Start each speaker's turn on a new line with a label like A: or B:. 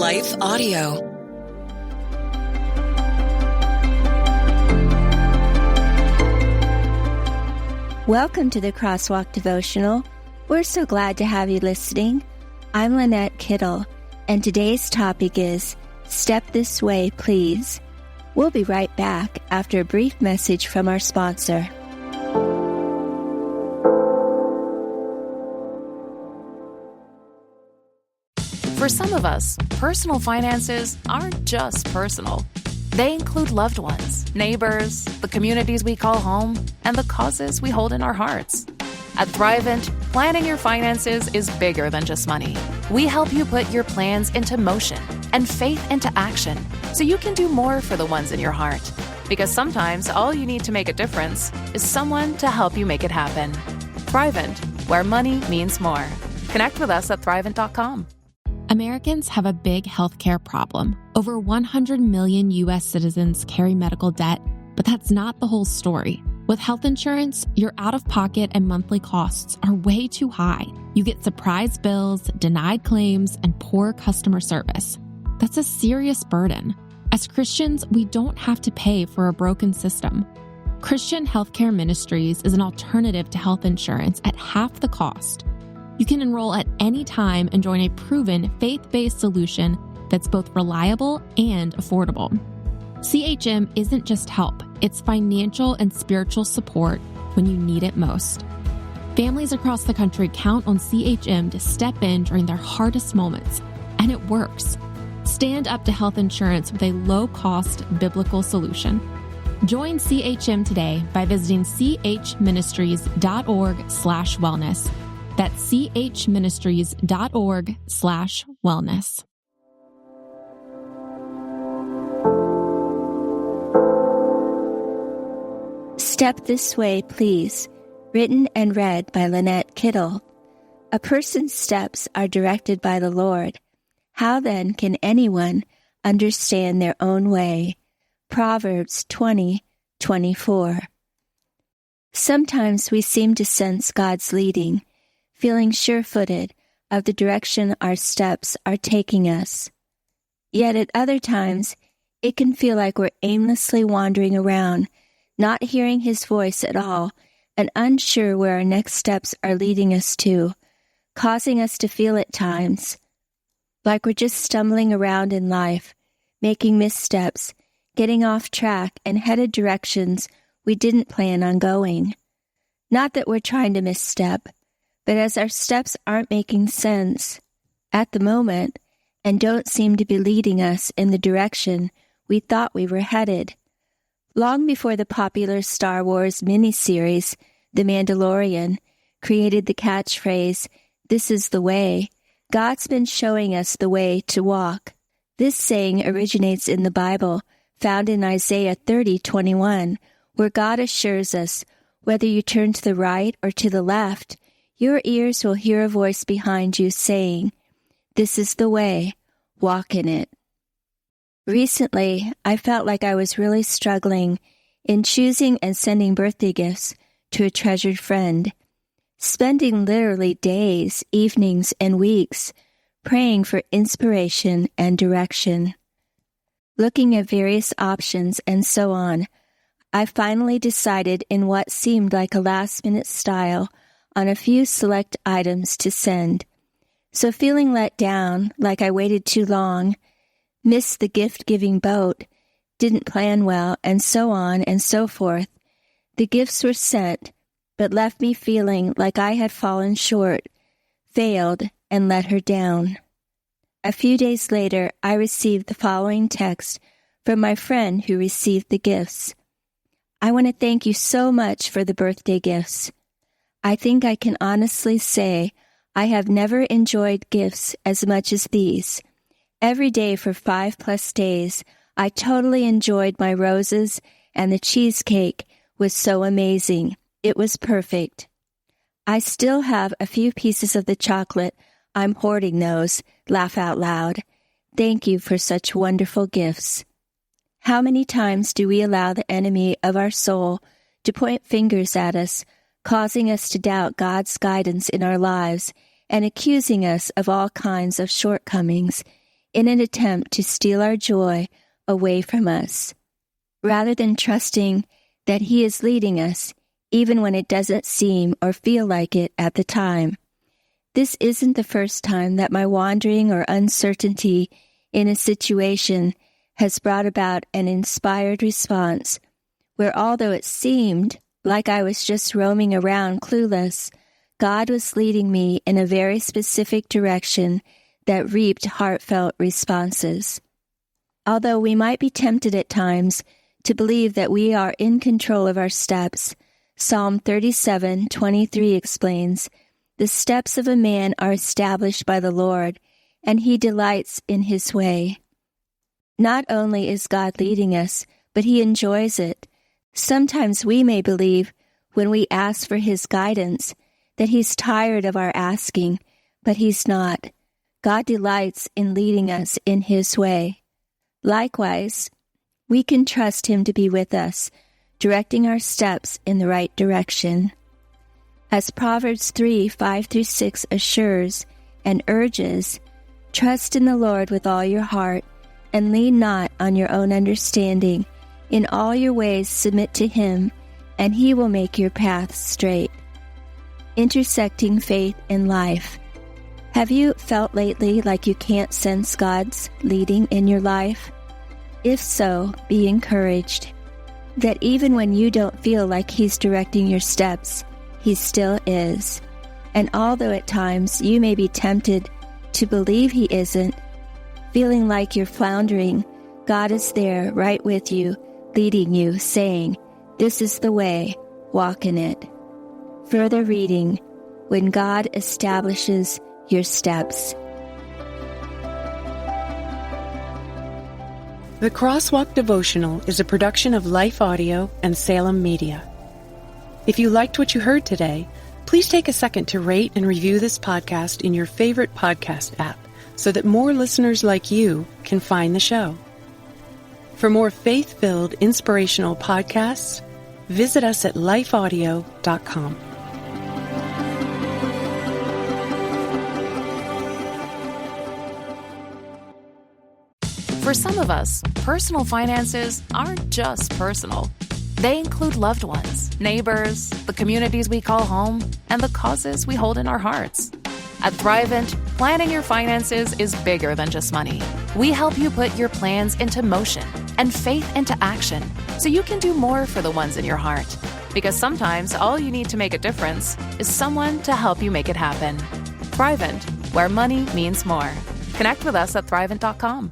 A: Life Audio.
B: Welcome to the Crosswalk Devotional. We're so glad to have you listening. I'm Lynette Kittle, and today's topic is Step This Way, Please. We'll be right back after a brief message from our sponsor.
C: For some of us, personal finances aren't just personal. They include loved ones, neighbors, the communities we call home, and the causes we hold in our hearts. At Thrivent, planning your finances is bigger than just money. We help you put your plans into motion and faith into action so you can do more for the ones in your heart. Because sometimes all you need to make a difference is someone to help you make it happen. Thrivent, where money means more. Connect with us at Thrivent.com.
D: Americans have a big healthcare problem. Over 100 million U.S. citizens carry medical debt, but that's not the whole story. With health insurance, your out-of-pocket and monthly costs are way too high. You get surprise bills, denied claims, and poor customer service. That's a serious burden. As Christians, we don't have to pay for a broken system. Christian Healthcare Ministries is an alternative to health insurance at half the cost. You can enroll at any time and join a proven faith-based solution that's both reliable and affordable. CHM isn't just help, it's financial and spiritual support when you need it most. Families across the country count on CHM to step in during their hardest moments, and it works. Stand up to health insurance with a low-cost biblical solution. Join CHM today by visiting chministries.org/wellness. That's chministries.org/wellness.
B: Step This Way, Please, written and read by Lynette Kittle. A person's steps are directed by the Lord. How then can anyone understand their own way? Proverbs 20:24. Sometimes we seem to sense God's leading, feeling sure-footed of the direction our steps are taking us. Yet at other times, it can feel like we're aimlessly wandering around, not hearing His voice at all, and unsure where our next steps are leading us to, causing us to feel at times like we're just stumbling around in life, making missteps, getting off track, and headed directions we didn't plan on going. Not that we're trying to misstep, but as our steps aren't making sense at the moment and don't seem to be leading us in the direction we thought we were headed. Long before the popular Star Wars miniseries, The Mandalorian, created the catchphrase, "This is the way," God's been showing us the way to walk. This saying originates in the Bible, found in Isaiah 30:21, where God assures us, whether you turn to the right or to the left, your ears will hear a voice behind you saying, "This is the way, walk in it." Recently, I felt like I was really struggling in choosing and sending birthday gifts to a treasured friend, spending literally days, evenings, and weeks praying for inspiration and direction. Looking at various options and so on, I finally decided in what seemed like a last-minute style on a few select items to send. So feeling let down, like I waited too long, missed the gift-giving boat, didn't plan well, and so on and so forth, the gifts were sent, but left me feeling like I had fallen short, failed, and let her down. A few days later, I received the following text from my friend who received the gifts. "I want to thank you so much for the birthday gifts. I think I can honestly say I have never enjoyed gifts as much as these. Every day for 5+ days, I totally enjoyed my roses, and the cheesecake was so amazing. It was perfect. I still have a few pieces of the chocolate. I'm hoarding those. Laugh out loud. Thank you for such wonderful gifts." How many times do we allow the enemy of our soul to point fingers at us, causing us to doubt God's guidance in our lives and accusing us of all kinds of shortcomings, in an attempt to steal our joy away from us, rather than trusting that He is leading us, even when it doesn't seem or feel like it at the time. This isn't the first time that my wandering or uncertainty in a situation has brought about an inspired response, where although it seemed like I was just roaming around clueless, God was leading me in a very specific direction that reaped heartfelt responses. Although we might be tempted at times to believe that we are in control of our steps, Psalm 37:23 explains, "The steps of a man are established by the Lord, and He delights in His way." Not only is God leading us, but He enjoys it. Sometimes we may believe, when we ask for His guidance, that He's tired of our asking, but He's not. God delights in leading us in His way. Likewise, we can trust Him to be with us, directing our steps in the right direction. As Proverbs 3:5-6 assures and urges, "Trust in the Lord with all your heart, and lean not on your own understanding. In all your ways submit to Him, and He will make your paths straight." Intersecting faith and life. Have you felt lately like you can't sense God's leading in your life? If so, be encouraged that even when you don't feel like He's directing your steps, He still is. And although at times you may be tempted to believe He isn't, feeling like you're floundering, God is there right with you, leading you, saying, "This is the way, walk in it." Further reading, when God establishes your steps.
A: The Crosswalk Devotional is a production of Life Audio and Salem Media. If you liked what you heard today, please take a second to rate and review this podcast in your favorite podcast app so that more listeners like you can find the show. For more faith-filled, inspirational podcasts, visit us at lifeaudio.com.
C: For some of us, personal finances aren't just personal. They include loved ones, neighbors, the communities we call home, and the causes we hold in our hearts. At Thrivent, planning your finances is bigger than just money. We help you put your plans into motion and faith into action so you can do more for the ones in your heart. Because sometimes all you need to make a difference is someone to help you make it happen. Thrivent, where money means more. Connect with us at Thrivent.com.